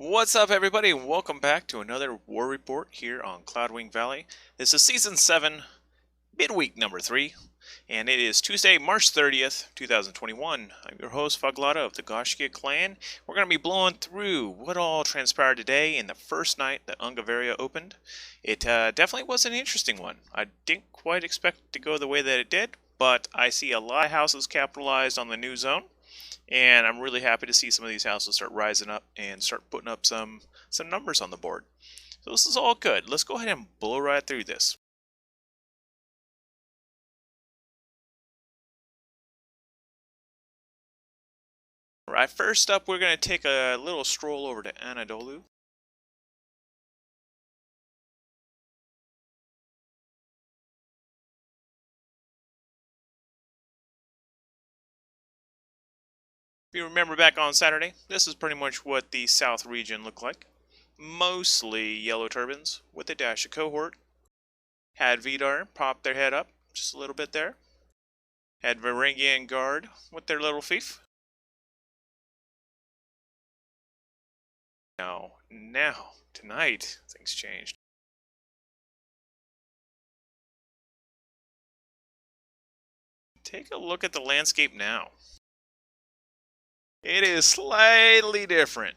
What's up, everybody, and welcome back to another War Report here on Cloudwing Valley. This is Season 7, midweek number 3, and it is Tuesday, March 30th, 2021. I'm your host, Faglata of the Goshkia clan. We're going to be blowing through what all transpired today in the first night that Ungverija opened. It definitely was an interesting one. I didn't quite expect it to go the way that it did, but I see a lot of houses capitalized on the new zone. And I'm really happy to see some of these houses start rising up and start putting up some numbers on the board. So this is all good. Let's go ahead and blow right through this. All right, first up, we're going to take a little stroll over to Anadolu. If you remember back on Saturday, this is pretty much what the south region looked like. Mostly yellow turbans with a dash of cohort. Had Vidar pop their head up just a little bit there. Had Varangian Guard with their little fief. Now, tonight, things changed. Take a look at the landscape now. It is slightly different.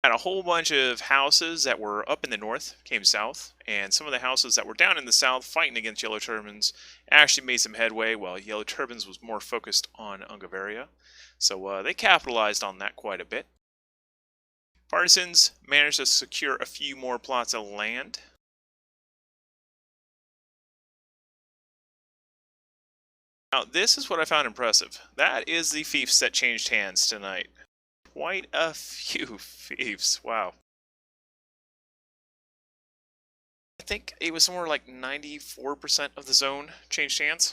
Had a whole bunch of houses that were up in the north came south, and some of the houses that were down in the south fighting against Yellow Turbans actually made some headway, while Yellow Turbans was more focused on Ungverija. So they capitalized on that quite a bit. Partisans managed to secure a few more plots of land. Now, this is what I found impressive. That is the fiefs that changed hands tonight. Quite a few fiefs. Wow. I think it was somewhere like 94% of the zone changed hands.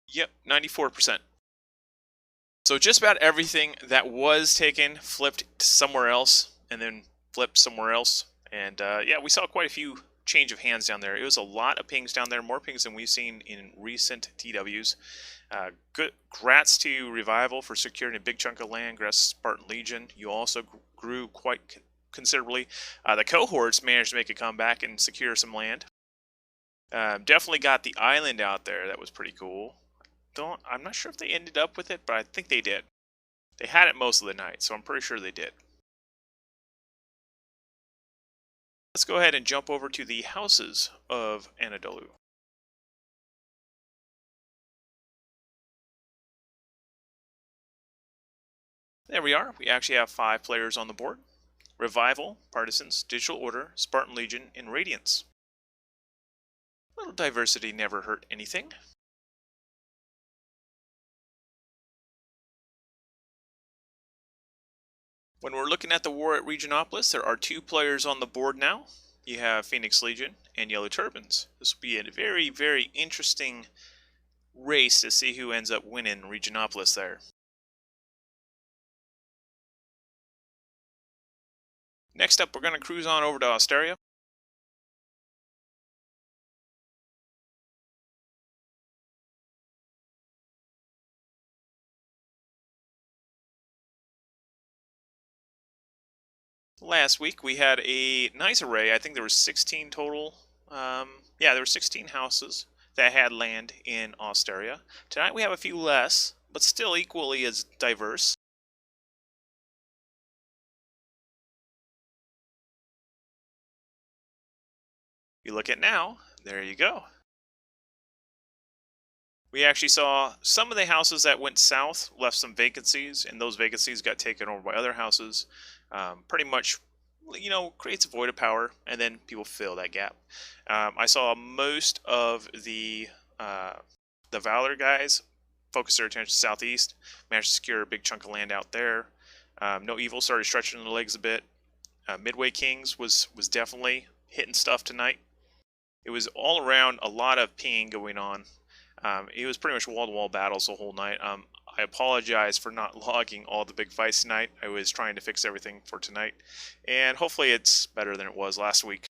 Yep, 94%. So just about everything that was taken flipped somewhere else and then flipped somewhere else. And yeah, we saw quite a few change of hands down there. It was a lot of pings down there, more pings than we've seen in recent TWs. Good, grats to Revival for securing a big chunk of land. Grats Spartan Legion. You also grew quite considerably. The cohorts managed to make a comeback and secure some land. Definitely got the island out there. That was pretty cool. I'm not sure if they ended up with it, but I think they did. They had it most of the night, so I'm pretty sure they did. Let's go ahead and jump over to the houses of Anadolu. There we are. We actually have 5 players on the board. Revival, Partisans, Digital Order, Spartan Legion, and Radiance. A little diversity never hurt anything. When we're looking at the war at Regionopolis, there are 2 players on the board now. You have Phoenix Legion and Yellow Turbans. This will be a very, very interesting race to see who ends up winning Regionopolis there. Next up, we're going to cruise on over to Osteria. Last week we had a nice array. I think there were 16 total. Yeah, there were 16 houses that had land in Osteria. Tonight we have a few less, but still equally as diverse. You look at now, there you go. We actually saw some of the houses that went south left some vacancies, and those vacancies got taken over by other houses. Pretty much, creates a void of power, and then people fill that gap. I saw most of the Valor guys focus their attention southeast, managed to secure a big chunk of land out there. No Evil started stretching the legs a bit. Midway Kings was definitely hitting stuff tonight. It was all around a lot of pinging going on. It was pretty much wall-to-wall battles the whole night. I apologize for not logging all the big fights tonight. I was trying to fix everything for tonight, and hopefully it's better than it was last week.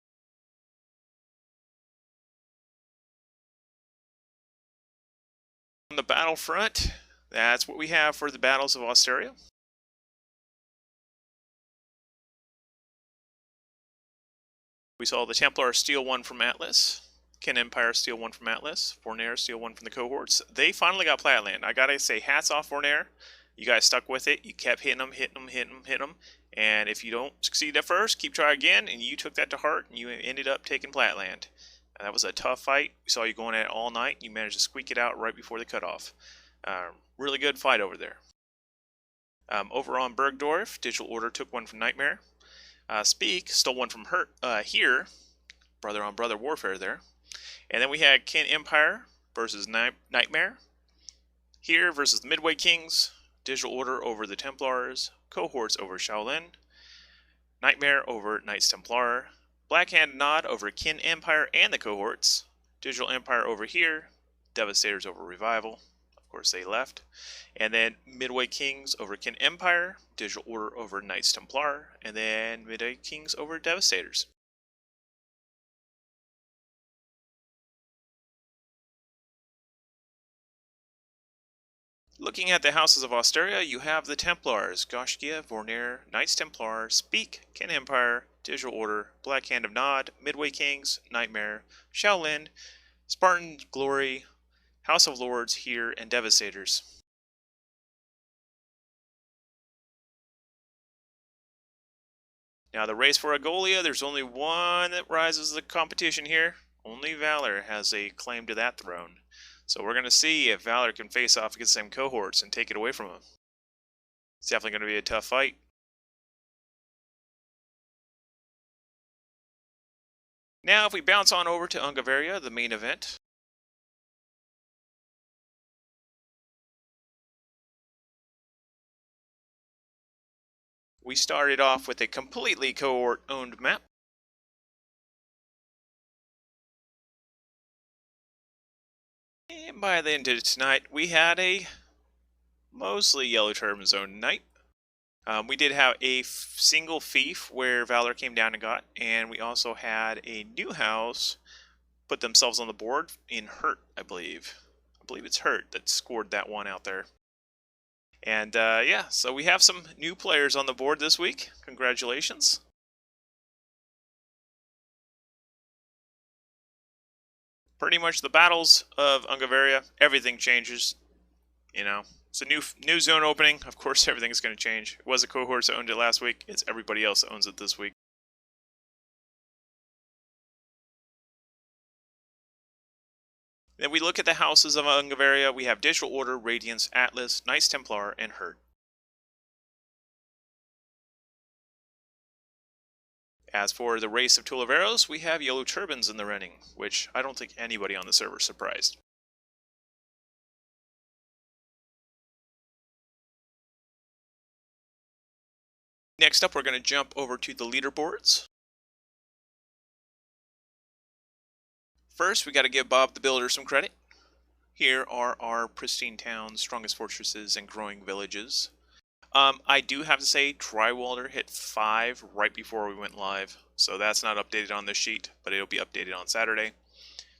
On the battlefront, that's what we have for the battles of Austeria. We saw the Templar steal one from Atlas. Ken Empire steal one from Atlas. Vornair steal one from the cohorts. They finally got Platland. I gotta say, hats off Vornair. You guys stuck with it. You kept hitting them. And if you don't succeed at first, keep trying again. And you took that to heart, and you ended up taking Platland. That was a tough fight. We saw you going at it all night. You managed to squeak it out right before the cutoff. Really good fight over there. Over on Bergdorf, Digital Order took one from Nightmare. Speak stole one from here, brother on brother warfare there. And then we had Ken Empire versus Nightmare. Here versus the Midway Kings. Digital Order over the Templars. Cohorts over Shaolin. Nightmare over Knights Templar. Black Hand Nod over Ken Empire and the Cohorts. Digital Empire over here. Devastators over Revival. Of course, they left. And then Midway Kings over Ken Empire, Digital Order over Knights Templar, and then Midway Kings over Devastators. Looking at the houses of Austeria, you have the Templars, Goshkia, Vornair, Knights Templar, Speak, Ken Empire, Digital Order, Black Hand of Nod, Midway Kings, Nightmare, Shaolin, Spartan Glory, House of Lords here, and Devastators. Now the race for Agolia, there's only one that rises to the competition here. Only Valor has a claim to that throne. So we're going to see if Valor can face off against them cohorts and take it away from them. It's definitely going to be a tough fight. Now if we bounce on over to Ungverija, the main event. We started off with a completely cohort-owned map. And by the end of tonight, we had a mostly Yellow Turbans owned night. We did have a single fief where Valor came down and got, and we also had a new house put themselves on the board in Hurt, I believe. I believe it's Hurt that scored that one out there. And yeah, so we have some new players on the board this week. Congratulations. Pretty much the battles of Ungverija, everything changes. You know, it's a new zone opening. Of course, everything's going to change. It was a cohort that owned it last week. It's everybody else that owns it this week. Then we look at the houses of Ungverija. We have Digital Order, Radiance, Atlas, Knights Templar, and Hurt. As for the race of Tulaveros, we have Yellow Turbans in the running, which I don't think anybody on the server is surprised. Next up, we're going to jump over to the leaderboards. First, we got to give Bob the Builder some credit. Here are our pristine towns, strongest fortresses, and growing villages. I do have to say, Drywalder hit 5 right before we went live, so that's not updated on this sheet, but it'll be updated on Saturday.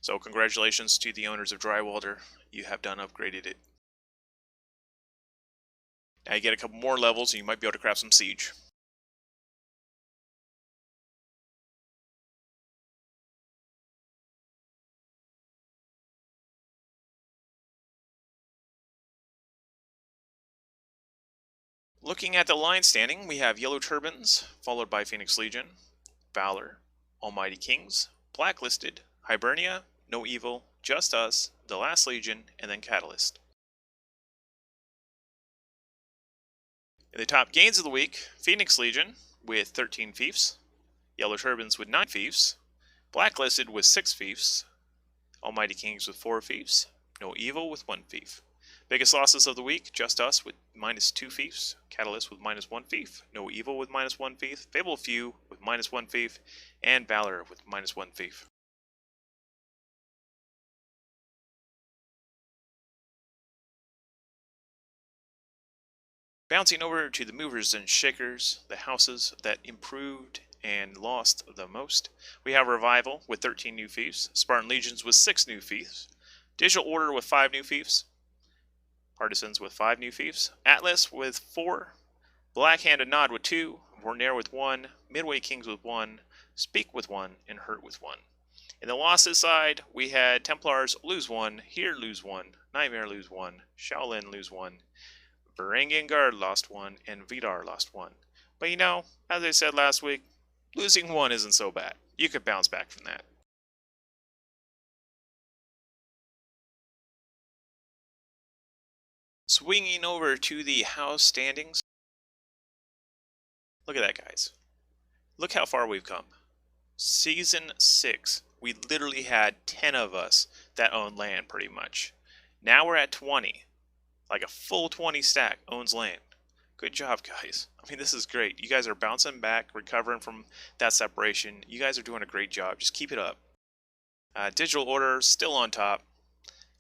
So congratulations to the owners of Drywalder. You have done upgraded it. Now you get a couple more levels, and you might be able to craft some siege. Looking at the line standing, we have Yellow Turbans, followed by Phoenix Legion, Valor, Almighty Kings, Blacklisted, Hibernia, No Evil, Just Us, The Last Legion, and then Catalyst. In the top gains of the week, Phoenix Legion with 13 fiefs, Yellow Turbans with 9 fiefs, Blacklisted with 6 fiefs, Almighty Kings with 4 fiefs, No Evil with 1 fief. Biggest losses of the week, Just Us with -2 fiefs, Catalyst with -1 fief, No Evil with -1 fief, Fable Few with -1 fief, and Valor with -1 fief. Bouncing over to the movers and shakers, the houses that improved and lost the most, we have Revival with 13 new fiefs, Spartan Legions with 6 new fiefs, Digital Order with 5 new fiefs, Partisans with 5 new fiefs, Atlas with 4, Black-Handed Nod with 2, Vornair with 1, Midway Kings with 1, Speak with 1, and Hurt with 1. In the losses side, we had Templars lose 1, Here lose 1, Nightmare lose 1, Shaolin lose 1, Varangian Guard lost 1, and Vidar lost 1. But you know, as I said last week, losing 1 isn't so bad. You could bounce back from that. Swinging over to the house standings. Look at that, guys. Look how far we've come. Season 6, we literally had 10 of us that own land pretty much. Now we're at 20. Like a full 20 stack owns land. Good job, guys. I mean, this is great. You guys are bouncing back, recovering from that separation. You guys are doing a great job. Just keep it up. Digital Order still on top.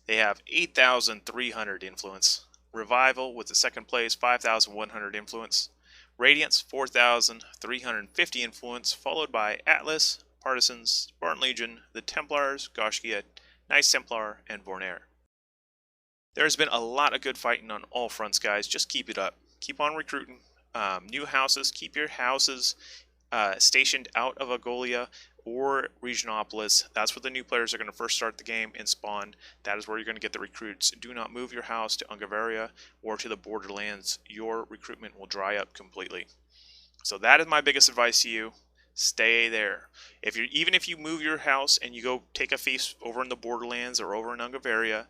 They have 8,300 influence. Revival with the second place, 5,100 influence. Radiance, 4,350 influence, followed by Atlas, Partisans, Spartan Legion, the Templars, Goshkia, Knights Templar, and Vornair. There's been a lot of good fighting on all fronts, guys. Just keep it up. Keep on recruiting. New houses, keep your houses stationed out of Ungverija or Regionopolis. That's where the new players are going to first start the game and spawn. That is where you're going to get the recruits. Do not move your house to Ungverija or to the borderlands. Your recruitment will dry up completely. So that is my biggest advice to you. Stay there. Even if you move your house and you go take a feast over in the borderlands or over in Ungverija,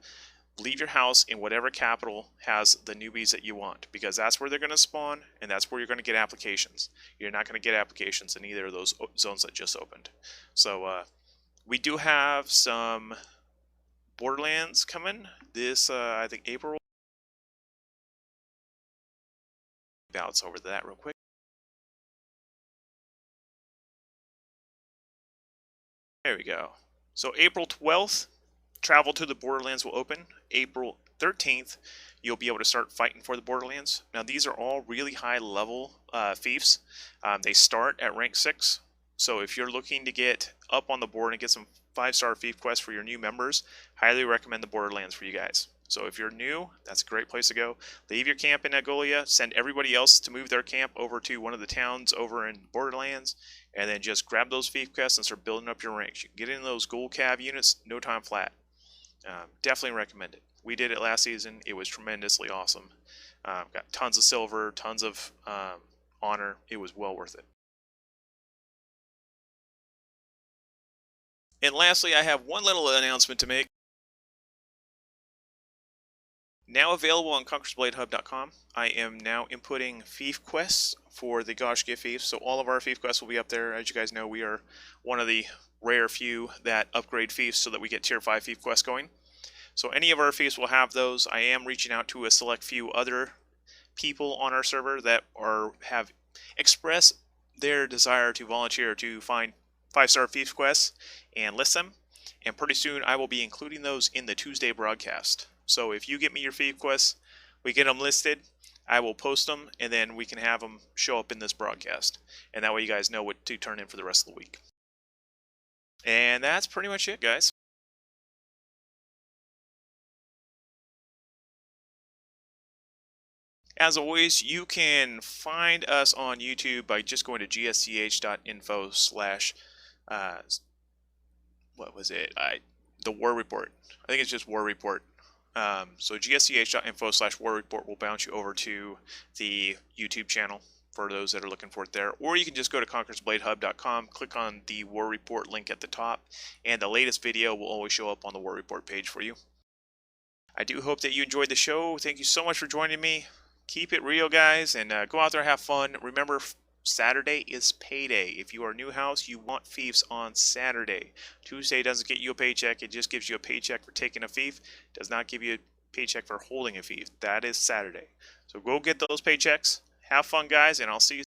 leave your house in whatever capital has the newbies that you want, because that's where they're going to spawn and that's where you're going to get applications. You're not going to get applications in either of those zones that just opened. So we do have some borderlands coming this, I think, April. Bounce over that real quick. There we go. So April 12th. Travel to the Borderlands will open. April 13th, you'll be able to start fighting for the Borderlands. Now, these are all really high level fiefs. They start at rank 6. So if you're looking to get up on the board and get some 5-star fief quests for your new members, highly recommend the Borderlands for you guys. So if you're new, that's a great place to go. Leave your camp in Ungverija, send everybody else to move their camp over to one of the towns over in Borderlands, and then just grab those fief quests and start building up your ranks. You can get in those gold cav units, no time flat. Definitely recommend it. We did it last season. It was tremendously awesome. Got tons of silver, tons of honor. It was well worth it. And lastly, I have one little announcement to make. Now available on conquersbladehub.com, I am now inputting fief quests for the Goshkia fiefs. So all of our fief quests will be up there. As you guys know, we are one of the rare few that upgrade fiefs so that we get tier 5 fief quests going. So any of our fiefs will have those. I am reaching out to a select few other people on our server that have expressed their desire to volunteer to find 5-star fief quests and list them. And pretty soon I will be including those in the Tuesday broadcast. So if you get me your fief quests, we get them listed, I will post them, and then we can have them show up in this broadcast. And that way you guys know what to turn in for the rest of the week. And that's pretty much it, guys. As always, you can find us on YouTube by just going to gsch.info/ what was it? The War Report. I think it's just War Report. So gsch.info/War Report will bounce you over to the YouTube channel for those that are looking for it there. Or you can just go to conquersbladehub.com, click on the War Report link at the top, and the latest video will always show up on the War Report page for you. I do hope that you enjoyed the show. Thank you so much for joining me. Keep it real, guys, and go out there and have fun. Remember, Saturday is payday. If you are a new house, you want fiefs on Saturday. Tuesday doesn't get you a paycheck. It just gives you a paycheck for taking a fief. It does not give you a paycheck for holding a fief. That is Saturday. So go get those paychecks. Have fun, guys, and I'll see you